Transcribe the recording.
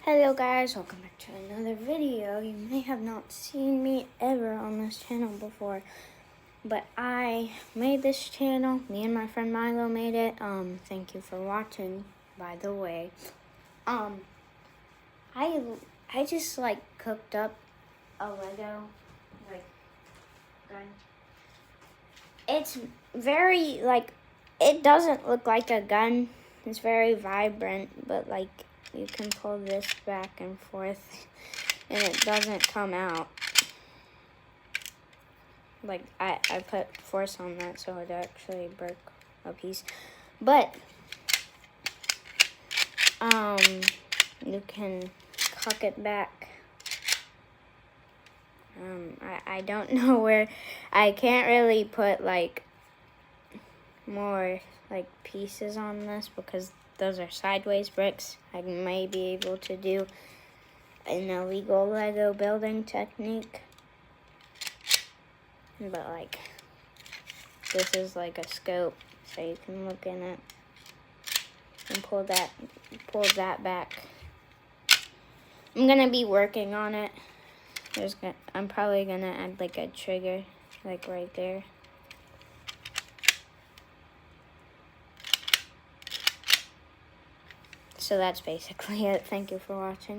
Hello guys, welcome back to another video. You may have not seen me ever on this channel before, but I made this channel. Me and my friend Milo made it. Thank you for watching, by the way. I just cooked up a Lego gun. It's very it doesn't look like a gun. It's very vibrant, but you can pull this back and forth and it doesn't come out. I put force on that so it actually broke a piece. But you can cock it back. I don't know where. I can't really put more pieces on this because those are sideways bricks. I may be able to do an illegal Lego building technique, but this is a scope, so you can look in it and pull that back. I'm gonna be working on it. I'm probably gonna add a trigger right there. So that's basically it. Thank you for watching.